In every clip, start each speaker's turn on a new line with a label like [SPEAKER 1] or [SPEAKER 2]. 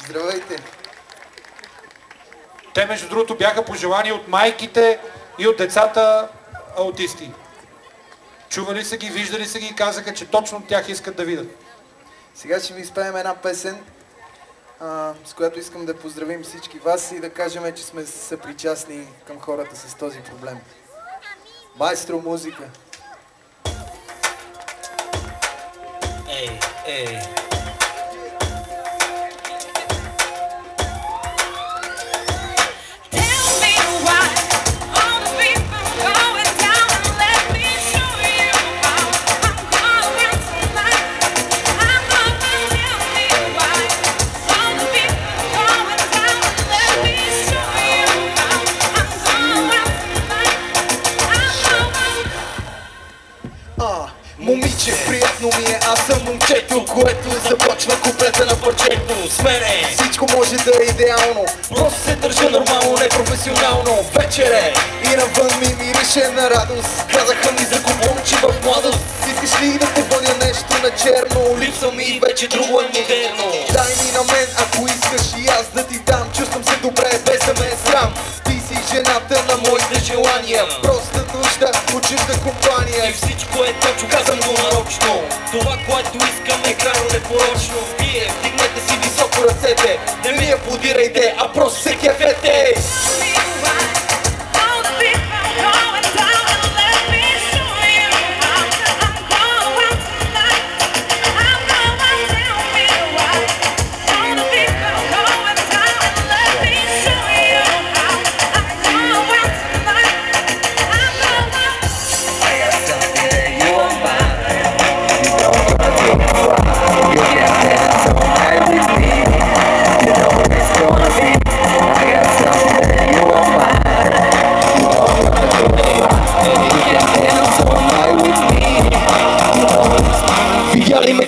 [SPEAKER 1] Здравейте!
[SPEAKER 2] Те, между другото, бяха пожелани от майките и от децата аутисти. Чували са ги, виждали са ги и казаха, че точно тях искат да видят.
[SPEAKER 1] Сега ще ви изпеем една песен, с която искам да поздравим всички вас и да кажем, че сме съпричастни към хората с този проблем. Маестро музика!
[SPEAKER 3] Ей, ей!
[SPEAKER 1] Момиче, приятно ми е, аз съм момчето, което започва куплета на парчето. С мене всичко може да е идеално, просто се държа нормално, непрофесионално. Вечер е и навън ми мирише на радост. Казаха ми за купончи в младост. Искаш ли да те водя нещо на черно? Липсва ми вече друго е модерно. Дай ми на мен, ако искаш и аз да ти дам. Чувствам се добре, без да ме е срам. Ти си жената на моите желания. Проста нужда от чужда компания.
[SPEAKER 3] И всичко е точно, казвам го нарочно. Това, което искам е крайно непорочно. Вие вдигнете си високо ръцете. Не ми аплодирайте, а просто се кефете.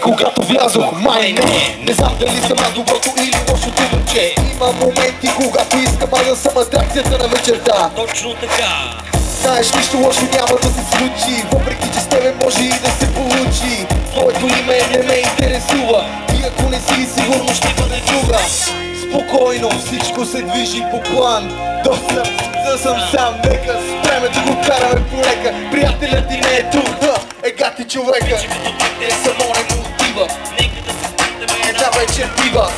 [SPEAKER 3] Когато влязох, май не знам дали съм аз доброто или лошото момче. Има моменти, когато искам аз да съм атракцията на вечерта. Точно така. Знаеш, нищо лошо няма да се случи, въпреки че с тебе може и да се получи. Твоето име не ме интересува и ако не си сигурно ще бъде друга. Спокойно, всичко се движи по план. Доста да съм сам, нека спреме да го караме полека. Приятелят ти не е тук, ега ти човека. Само не му отива, нека да се спитаме една вечер пива.